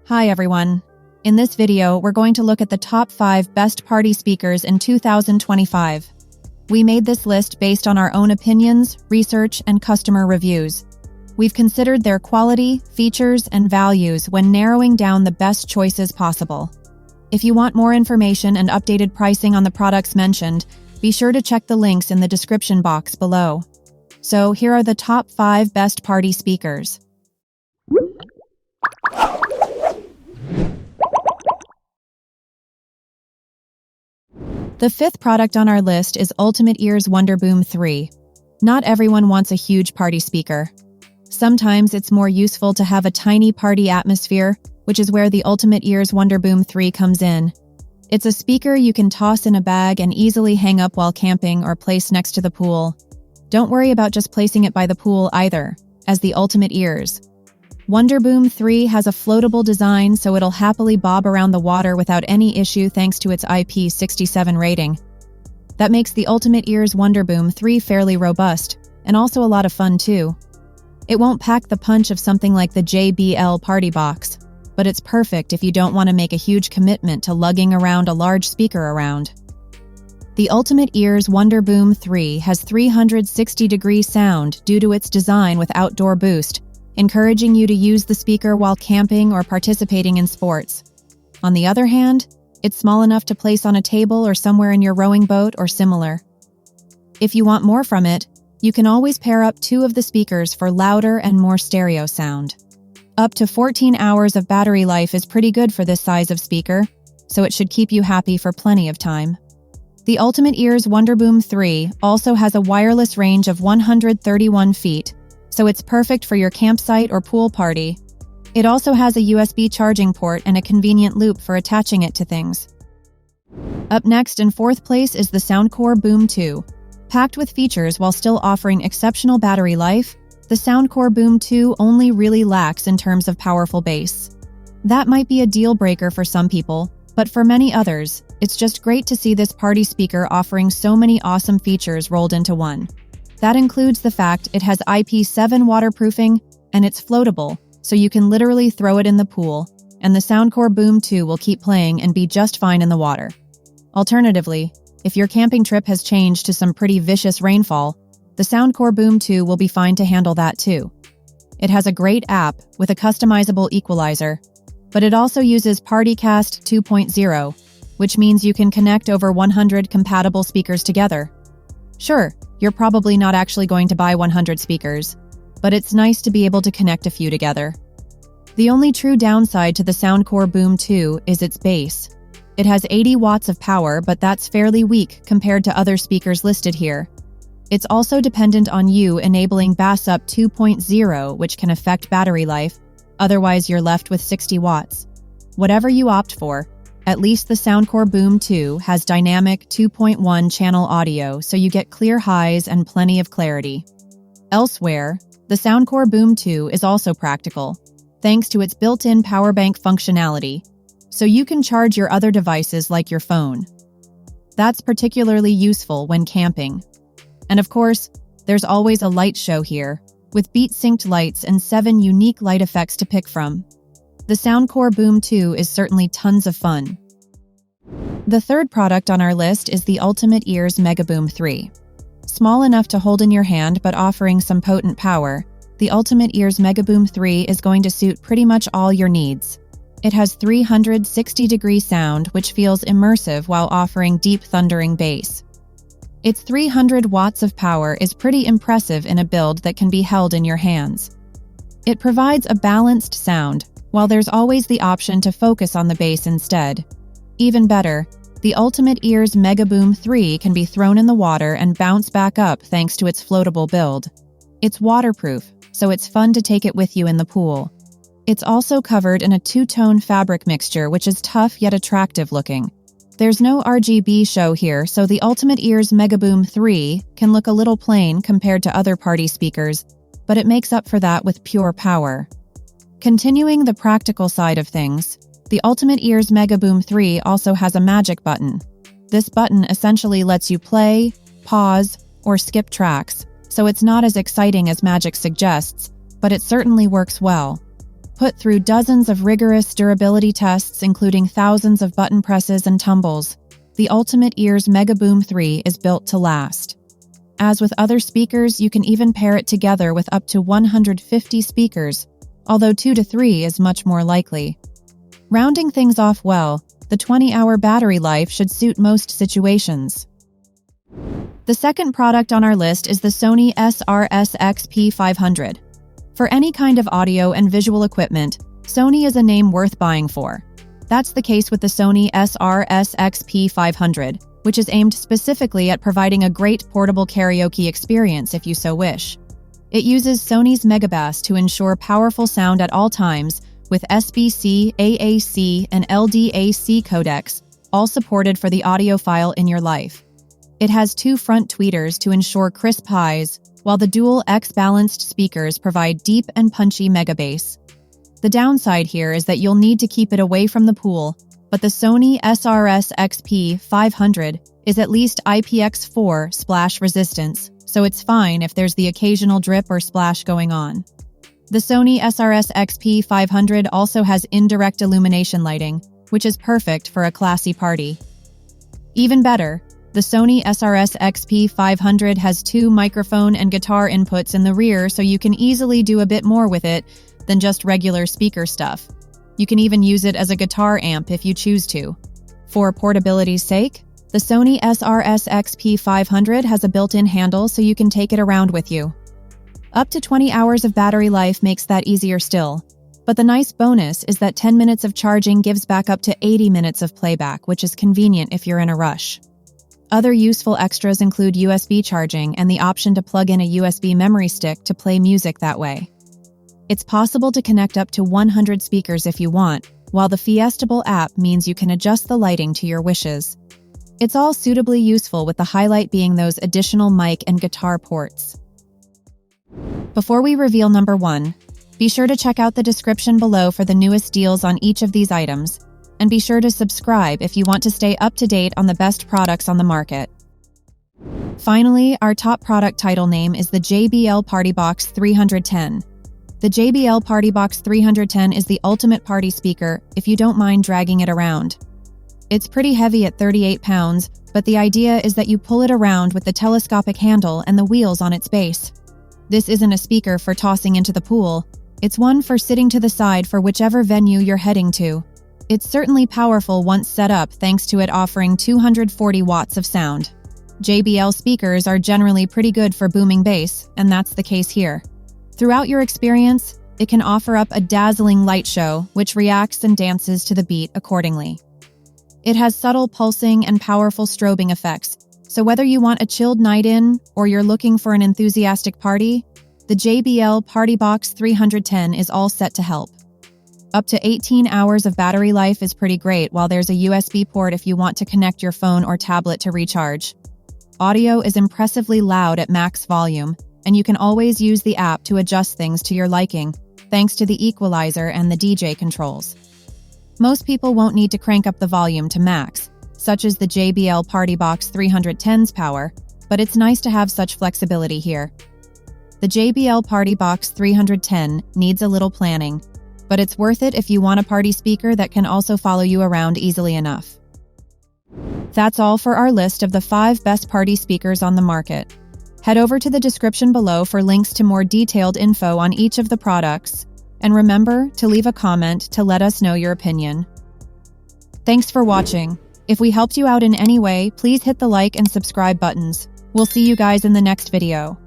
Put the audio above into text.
Hi everyone. In this video, we're going to look at the top 5 best party speakers in 2025. We made this list based on our own opinions, research, and customer reviews. We've considered their quality, features, and values when narrowing down the best choices possible. If you want more information and updated pricing on the products mentioned, be sure to check the links in the description box below. So here are the top 5 best party speakers. The 5th product on our list is Ultimate Ears Wonderboom 3. Not everyone wants a huge party speaker. Sometimes it's more useful to have a tiny party atmosphere, which is where the Ultimate Ears Wonderboom 3 comes in. It's a speaker you can toss in a bag and easily hang up while camping or place next to the pool. Don't worry about just placing it by the pool either, as the Ultimate Ears Wonderboom 3 has a floatable design, so it'll happily bob around the water without any issue thanks to its IP67 rating. That makes the Ultimate Ears Wonderboom 3 fairly robust, and also a lot of fun too. It won't pack the punch of something like the JBL PartyBox, but it's perfect if you don't want to make a huge commitment to lugging around a large speaker around. The Ultimate Ears Wonderboom 3 has 360-degree sound due to its design with outdoor boost, encouraging you to use the speaker while camping or participating in sports. On the other hand, it's small enough to place on a table or somewhere in your rowing boat or similar. If you want more from it, you can always pair up 2 of the speakers for louder and more stereo sound. Up to 14 hours of battery life is pretty good for this size of speaker, so it should keep you happy for plenty of time. The Ultimate Ears Wonderboom 3 also has a wireless range of 131 feet, so it's perfect for your campsite or pool party. It also has a USB charging port and a convenient loop for attaching it to things. Up next in 4th place is the Soundcore Boom 2. Packed with features while still offering exceptional battery life, the Soundcore Boom 2 only really lacks in terms of powerful bass. That might be a deal breaker for some people, but for many others, it's just great to see this party speaker offering so many awesome features rolled into one. That includes the fact it has IP7 waterproofing and it's floatable, so you can literally throw it in the pool, and the Soundcore Boom 2 will keep playing and be just fine in the water. Alternatively, if your camping trip has changed to some pretty vicious rainfall, the Soundcore Boom 2 will be fine to handle that too. It has a great app with a customizable equalizer, but it also uses PartyCast 2.0, which means you can connect over 100 compatible speakers together. Sure, you're probably not actually going to buy 100 speakers, but it's nice to be able to connect a few together. The only true downside to the Soundcore Boom 2 is its bass. It has 80 watts of power, but that's fairly weak compared to other speakers listed here. It's also dependent on you enabling Bass Up 2.0, which can affect battery life, otherwise you're left with 60 watts. Whatever you opt for, at least the Soundcore Boom 2 has dynamic 2.1 channel audio, so you get clear highs and plenty of clarity. Elsewhere, the Soundcore Boom 2 is also practical, thanks to its built-in power bank functionality, so you can charge your other devices like your phone. That's particularly useful when camping. And of course, there's always a light show here, with beat-synced lights and 7 unique light effects to pick from. The Soundcore Boom 2 is certainly tons of fun. The 3rd product on our list is the Ultimate Ears Megaboom 3. Small enough to hold in your hand but offering some potent power, the Ultimate Ears Megaboom 3 is going to suit pretty much all your needs. It has 360-degree sound, which feels immersive while offering deep thundering bass. Its 300 watts of power is pretty impressive in a build that can be held in your hands. It provides a balanced sound, while there's always the option to focus on the bass instead. Even better, the Ultimate Ears Megaboom 3 can be thrown in the water and bounce back up thanks to its floatable build. It's waterproof, so it's fun to take it with you in the pool. It's also covered in a 2-tone fabric mixture, which is tough yet attractive looking. There's no RGB show here, so the Ultimate Ears Megaboom 3 can look a little plain compared to other party speakers, but it makes up for that with pure power. Continuing the practical side of things, the Ultimate Ears Megaboom 3 also has a magic button. This button essentially lets you play, pause, or skip tracks, so it's not as exciting as magic suggests, but it certainly works well. Put through dozens of rigorous durability tests, including thousands of button presses and tumbles, the ultimate Ears Megaboom 3 is built to last. As with other speakers, you can even pair it together with up to 150 speakers, although 2 to 3 is much more likely. Rounding things off well, the 20-hour battery life should suit most situations. The second product on our list is the Sony SRS-XP500. For any kind of audio and visual equipment, Sony is a name worth buying for. That's the case with the Sony SRS-XP500, which is aimed specifically at providing a great portable karaoke experience if you so wish. It uses Sony's Megabass to ensure powerful sound at all times, with SBC, AAC, and LDAC codecs, all supported for the audiophile in your life. It has 2 front tweeters to ensure crisp highs, while the dual X-balanced speakers provide deep and punchy megabass. The downside here is that you'll need to keep it away from the pool, but the Sony SRS-XP500 is at least IPX4 splash resistance, so it's fine if there's the occasional drip or splash going on. The Sony SRS-XP500 also has indirect illumination lighting, which is perfect for a classy party. Even better, the Sony SRS-XP500 has 2 microphone and guitar inputs in the rear, so you can easily do a bit more with it than just regular speaker stuff. You can even use it as a guitar amp if you choose to. For portability's sake, the Sony SRS-XP500 has a built-in handle so you can take it around with you. Up to 20 hours of battery life makes that easier still, but the nice bonus is that 10 minutes of charging gives back up to 80 minutes of playback, which is convenient if you're in a rush. Other useful extras include USB charging and the option to plug in a USB memory stick to play music that way. It's possible to connect up to 100 speakers if you want, while the Fiestable app means you can adjust the lighting to your wishes. It's all suitably useful, with the highlight being those additional mic and guitar ports. Before we reveal number 1, be sure to check out the description below for the newest deals on each of these items, and be sure to subscribe if you want to stay up to date on the best products on the market. Finally, our top product title name is the JBL PartyBox 310. The JBL PartyBox 310 is the ultimate party speaker if you don't mind dragging it around. It's pretty heavy at 38 pounds, but the idea is that you pull it around with the telescopic handle and the wheels on its base. This isn't a speaker for tossing into the pool. It's one for sitting to the side for whichever venue you're heading to. It's certainly powerful once set up, thanks to it offering 240 watts of sound. JBL speakers are generally pretty good for booming bass, and that's the case here. Throughout your experience, it can offer up a dazzling light show, which reacts and dances to the beat accordingly. It has subtle pulsing and powerful strobing effects, so whether you want a chilled night in or you're looking for an enthusiastic party, the JBL PartyBox 310 is all set to help. Up to 18 hours of battery life is pretty great, while there's a USB port if you want to connect your phone or tablet to recharge. Audio is impressively loud at max volume, and you can always use the app to adjust things to your liking, thanks to the equalizer and the DJ controls. Most people won't need to crank up the volume to max, such as the JBL PartyBox 310's power, but it's nice to have such flexibility here. The JBL PartyBox 310 needs a little planning, but it's worth it if you want a party speaker that can also follow you around easily enough. That's all for our list of the 5 best party speakers on the market. Head over to the description below for links to more detailed info on each of the products, and remember to leave a comment to let us know your opinion. Thanks for watching. If we helped you out in any way, please hit the like and subscribe buttons. We'll see you guys in the next video.